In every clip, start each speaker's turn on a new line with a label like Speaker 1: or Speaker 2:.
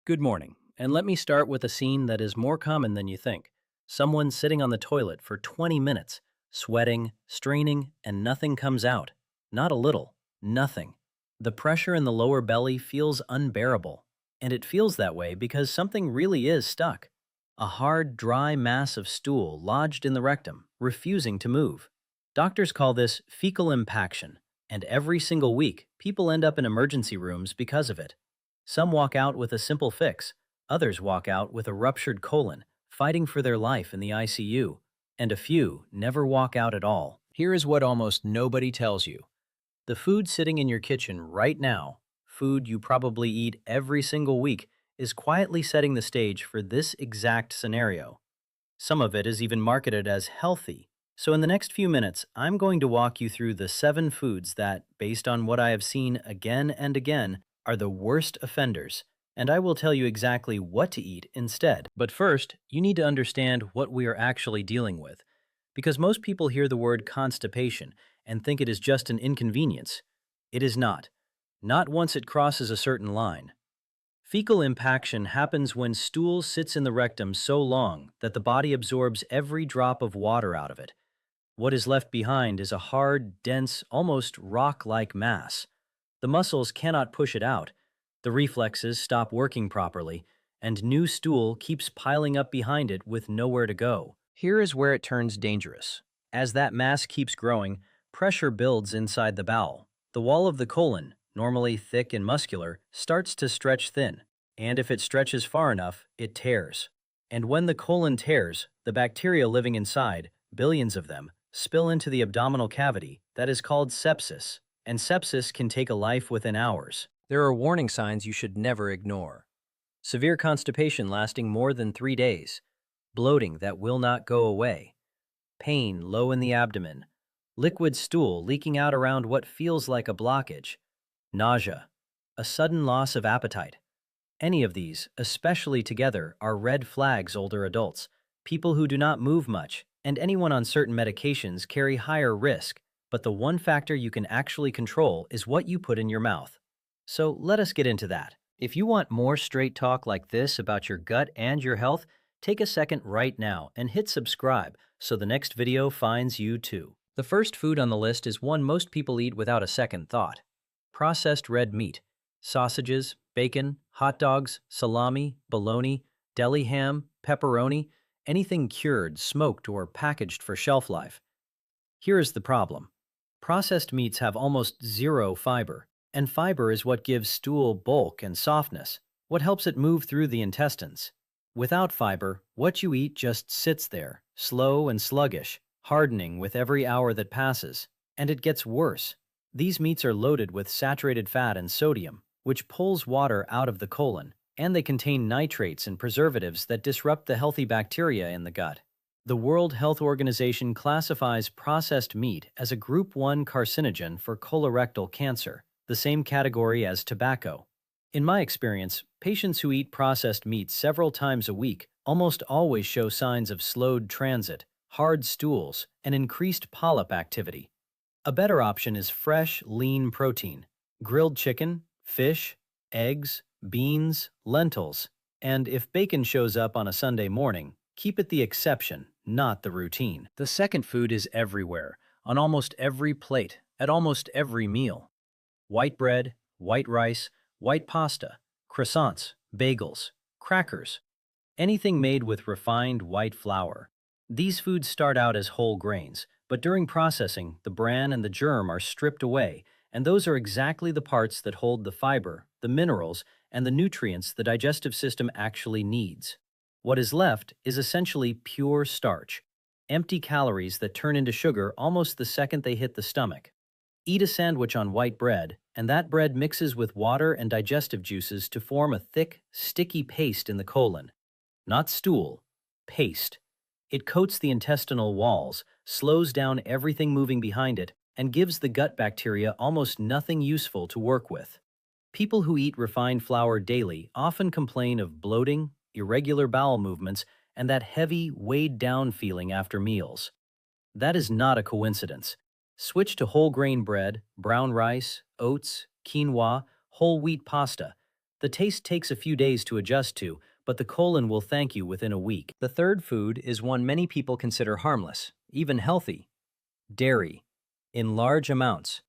Speaker 1: Good morning, and let me start with a scene that is more common than you think. Someone sitting on the toilet for 20 minutes, sweating, straining, and nothing comes out. Not a little, nothing. The pressure in the lower belly feels unbearable, and it feels that way because something really is stuck. A hard, dry mass of stool lodged in the rectum, refusing to move. Doctors call this fecal impaction, and every single week, people end up in emergency rooms because of it. Some walk out with a simple fix, others walk out with a ruptured colon, fighting for their life in the ICU, and a few never walk out at all. Here is what almost nobody tells you. The food sitting in your kitchen right now, food you probably eat every single week, is quietly setting the stage for this exact scenario. Some of it is even marketed as healthy. So, in the next few minutes, I'm going to walk you through the 7 foods that, based on what I have seen again and again, are the worst offenders, and I will tell you exactly what to eat instead. But first, you need to understand what we are actually dealing with, because most people hear the word constipation and think it is just an inconvenience. It is not. Not once it crosses a certain line. Fecal impaction happens when stool sits in the rectum so long that the body absorbs every drop of water out of it. What is left behind is a hard, dense, almost rock-like mass. The muscles cannot push it out, the reflexes stop working properly, and new stool keeps piling up behind it with nowhere to go. Here is where it turns dangerous. As that mass keeps growing, pressure builds inside the bowel. The wall of the colon, normally thick and muscular, starts to stretch thin, and if it stretches far enough, it tears. And when the colon tears, the bacteria living inside, billions of them, spill into the abdominal cavity. That is called sepsis, and sepsis can take a life within hours. There are warning signs you should never ignore. Severe constipation lasting more than 3 days, bloating that will not go away, pain low in the abdomen, liquid stool leaking out around what feels like a blockage, nausea, a sudden loss of appetite. Any of these, especially together, are red flags. Older adults, people who do not move much, and anyone on certain medications carry higher risk, but the one factor you can actually control is what you put in your mouth. So let us get into that. If you want more straight talk like this about your gut and your health, take a second right now and hit subscribe so the next video finds you too. The first food on the list is one most people eat without a second thought. Processed red meat. Sausages, bacon, hot dogs, salami, bologna, deli ham, pepperoni, anything cured, smoked, or packaged for shelf life. Here is the problem. Processed meats have almost zero fiber, and fiber is what gives stool bulk and softness, what helps it move through the intestines. Without fiber, what you eat just sits there, slow and sluggish, hardening with every hour that passes. And it gets worse. These meats are loaded with saturated fat and sodium, which pulls water out of the colon, and they contain nitrates and preservatives that disrupt the healthy bacteria in the gut. The World Health Organization classifies processed meat as a Group 1 carcinogen for colorectal cancer, the same category as tobacco. In my experience, patients who eat processed meat several times a week almost always show signs of slowed transit, hard stools, and increased polyp activity. A better option is fresh, lean protein, grilled chicken, fish, eggs, beans, lentils, and if bacon shows up on a Sunday morning, keep it the exception, not the routine. The second food is everywhere, on almost every plate, at almost every meal. White bread, white rice, white pasta, croissants, bagels, crackers, anything made with refined white flour. These foods start out as whole grains, but during processing, the bran and the germ are stripped away, and those are exactly the parts that hold the fiber, the minerals, and the nutrients the digestive system actually needs. What is left is essentially pure starch, empty calories that turn into sugar almost the second they hit the stomach. Eat a sandwich on white bread, and that bread mixes with water and digestive juices to form a thick, sticky paste in the colon. Not stool, paste. It coats the intestinal walls, slows down everything moving behind it, and gives the gut bacteria almost nothing useful to work with. People who eat refined flour daily often complain of bloating, irregular bowel movements, and that heavy, weighed-down feeling after meals. That is not a coincidence. Switch to whole grain bread, brown rice, oats, quinoa, whole wheat pasta. The taste takes a few days to adjust to, but the colon will thank you within a week. The third food is one many people consider harmless, even healthy: dairy. In large amounts.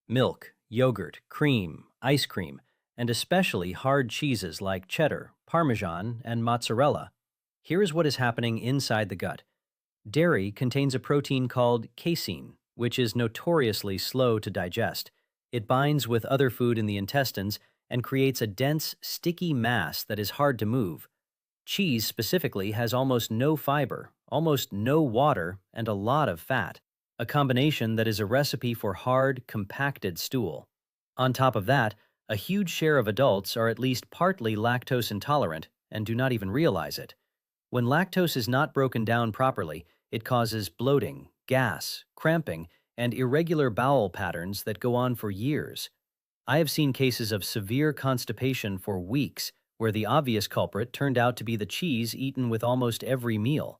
Speaker 1: Milk, yogurt, cream, ice cream, and especially hard cheeses like cheddar, parmesan, and mozzarella. Here is what is happening inside the gut. Dairy contains a protein called casein, which is notoriously slow to digest. It binds with other food in the intestines and creates a dense, sticky mass that is hard to move. Cheese specifically has almost no fiber, almost no water, and a lot of fat, a combination that is a recipe for hard, compacted stool. On top of that, a huge share of adults are at least partly lactose intolerant and do not even realize it. When lactose is not broken down properly, it causes bloating, gas, cramping, and irregular bowel patterns that go on for years. I have seen cases of severe constipation for weeks, where the obvious culprit turned out to be the cheese eaten with almost every meal.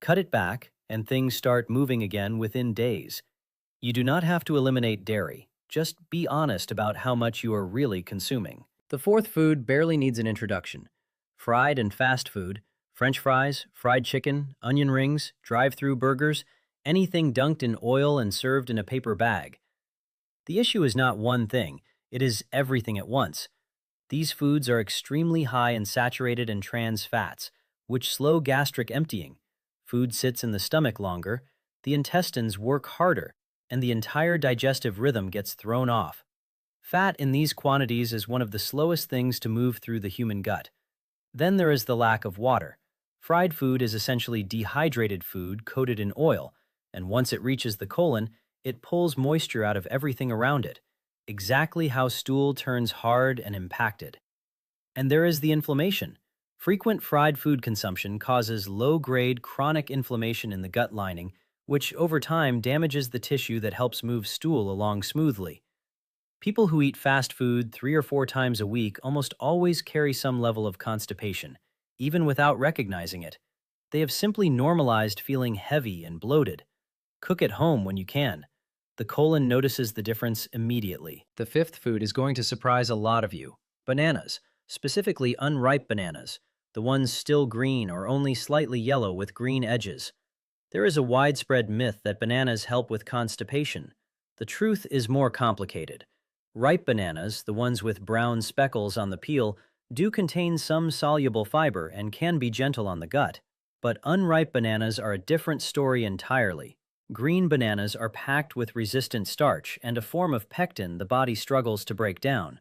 Speaker 1: Cut it back, and things start moving again within days. You do not have to eliminate dairy. Just be honest about how much you are really consuming. The fourth food barely needs an introduction: fried and fast food. French fries, fried chicken, onion rings, drive-through burgers, anything dunked in oil and served in a paper bag. The issue is not one thing, it is everything at once. These foods are extremely high in saturated and trans fats, which slow gastric emptying. Food sits in the stomach longer, the intestines work harder, and the entire digestive rhythm gets thrown off. Fat in these quantities is one of the slowest things to move through the human gut. Then there is the lack of water. Fried food is essentially dehydrated food coated in oil, and once it reaches the colon, it pulls moisture out of everything around it, exactly how stool turns hard and impacted. And there is the inflammation. Frequent fried food consumption causes low-grade chronic inflammation in the gut lining, which over time damages the tissue that helps move stool along smoothly. People who eat fast food 3 or 4 times a week almost always carry some level of constipation, even without recognizing it. They have simply normalized feeling heavy and bloated. Cook at home when you can. The colon notices the difference immediately. The fifth food is going to surprise a lot of you: bananas, specifically unripe bananas, the ones still green or only slightly yellow with green edges. There is a widespread myth that bananas help with constipation. The truth is more complicated. Ripe bananas, the ones with brown speckles on the peel, do contain some soluble fiber and can be gentle on the gut. But unripe bananas are a different story entirely. Green bananas are packed with resistant starch and a form of pectin the body struggles to break down.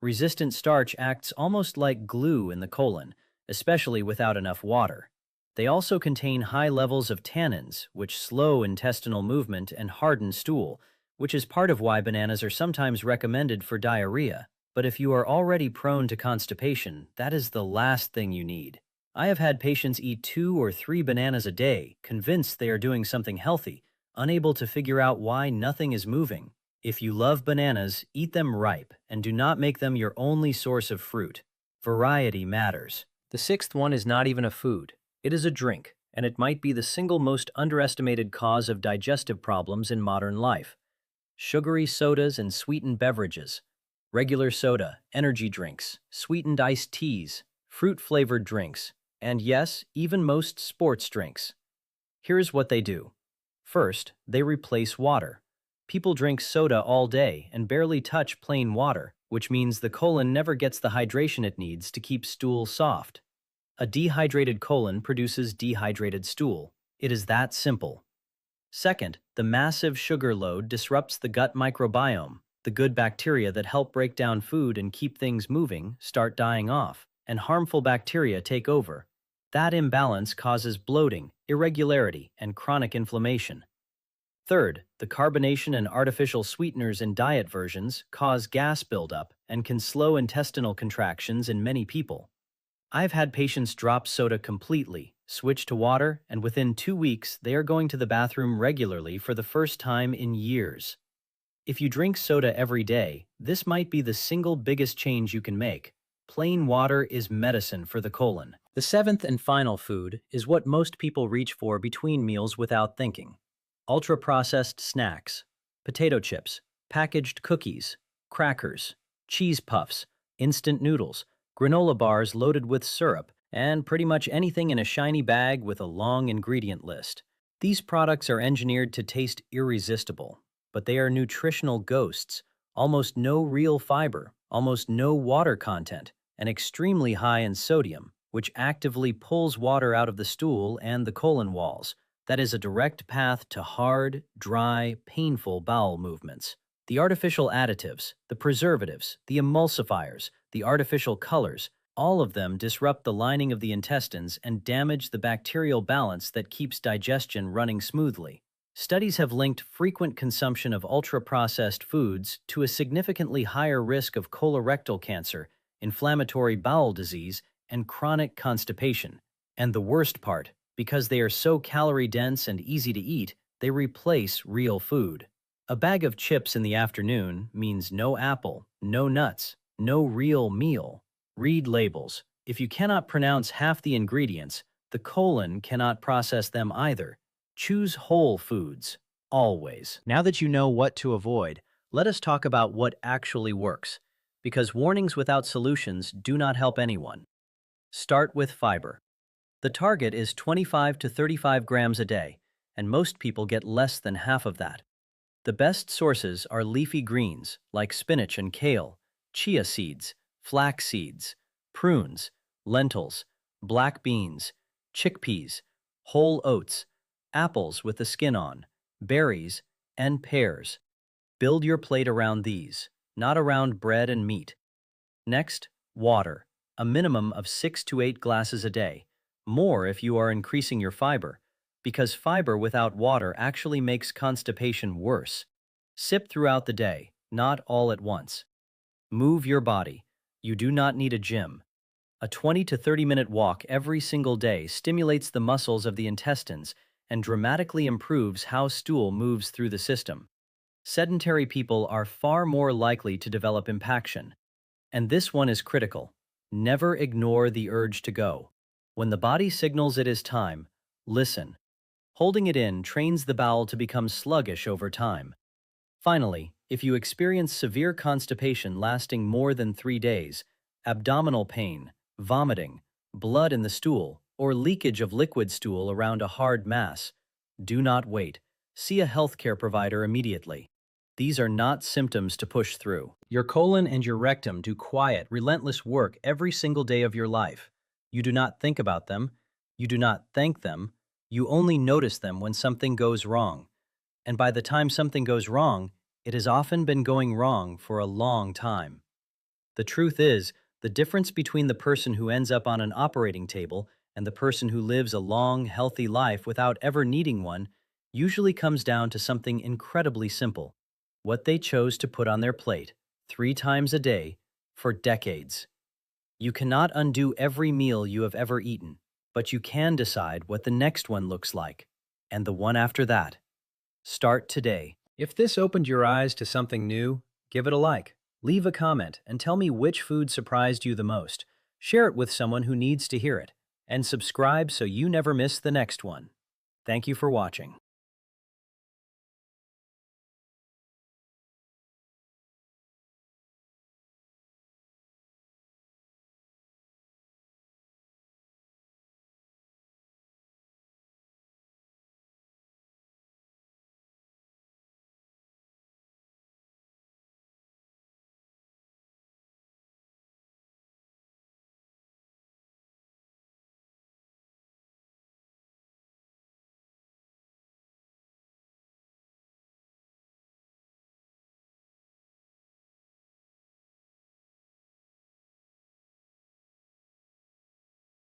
Speaker 1: Resistant starch acts almost like glue in the colon, especially without enough water. They also contain high levels of tannins, which slow intestinal movement and harden stool, which is part of why bananas are sometimes recommended for diarrhea. But if you are already prone to constipation, that is the last thing you need. I have had patients eat 2 or 3 bananas a day, convinced they are doing something healthy, unable to figure out why nothing is moving. If you love bananas, eat them ripe, and do not make them your only source of fruit. Variety matters. The sixth one is not even a food. It is a drink, and it might be the single most underestimated cause of digestive problems in modern life. Sugary sodas and sweetened beverages. Regular soda, energy drinks, sweetened iced teas, fruit-flavored drinks, and yes, even most sports drinks. Here's what they do. First, they replace water. People drink soda all day and barely touch plain water, which means the colon never gets the hydration it needs to keep stool soft. A dehydrated colon produces dehydrated stool. It is that simple. Second, the massive sugar load disrupts the gut microbiome. The good bacteria that help break down food and keep things moving start dying off, and harmful bacteria take over. That imbalance causes bloating, irregularity, and chronic inflammation. Third, the carbonation and artificial sweeteners in diet versions cause gas buildup and can slow intestinal contractions in many people. I've had patients drop soda completely, switch to water, and within 2 weeks they are going to the bathroom regularly for the first time in years. If you drink soda every day, this might be the single biggest change you can make. Plain water is medicine for the colon. The seventh and final food is what most people reach for between meals without thinking: ultra-processed snacks, potato chips, packaged cookies, crackers, cheese puffs, instant noodles, granola bars loaded with syrup, and pretty much anything in a shiny bag with a long ingredient list. These products are engineered to taste irresistible, but they are nutritional ghosts, almost no real fiber, almost no water content, and extremely high in sodium, which actively pulls water out of the stool and the colon walls. That is a direct path to hard, dry, painful bowel movements. The artificial additives, the preservatives, the emulsifiers, the artificial colors, all of them disrupt the lining of the intestines and damage the bacterial balance that keeps digestion running smoothly. Studies have linked frequent consumption of ultra-processed foods to a significantly higher risk of colorectal cancer, inflammatory bowel disease, and chronic constipation. And the worst part, because they are so calorie-dense and easy to eat, they replace real food. A bag of chips in the afternoon means no apple, no nuts, no real meal. Read labels. If you cannot pronounce half the ingredients, the colon cannot process them either. Choose whole foods, always. Now that you know what to avoid, let us talk about what actually works, because warnings without solutions do not help anyone. Start with fiber. The target is 25 to 35 grams a day, and most people get less than half of that. The best sources are leafy greens like spinach and kale, chia seeds, flax seeds, prunes, lentils, black beans, chickpeas, whole oats, apples with the skin on, berries, and pears. Build your plate around these, not around bread and meat. Next, water, a minimum of 6 to 8 glasses a day, more if you are increasing your fiber, because fiber without water actually makes constipation worse. Sip throughout the day, not all at once. Move your body. You do not need a gym. A 20 to 30-minute walk every single day stimulates the muscles of the intestines and dramatically improves how stool moves through the system. Sedentary people are far more likely to develop impaction. And this one is critical. Never ignore the urge to go. When the body signals it is time, listen. Holding it in trains the bowel to become sluggish over time. Finally, if you experience severe constipation lasting more than 3 days, abdominal pain, vomiting, blood in the stool, or leakage of liquid stool around a hard mass, do not wait. See a healthcare provider immediately. These are not symptoms to push through. Your colon and your rectum do quiet, relentless work every single day of your life. You do not think about them. You do not thank them. You only notice them when something goes wrong. And by the time something goes wrong, it has often been going wrong for a long time. The truth is, the difference between the person who ends up on an operating table and the person who lives a long, healthy life without ever needing one usually comes down to something incredibly simple: what they chose to put on their plate 3 times a day for decades. You cannot undo every meal you have ever eaten, but you can decide what the next one looks like, and the one after that. Start today. If this opened your eyes to something new, give it a like, leave a comment, and tell me which food surprised you the most. Share it with someone who needs to hear it, and subscribe so you never miss the next one. Thank you for watching.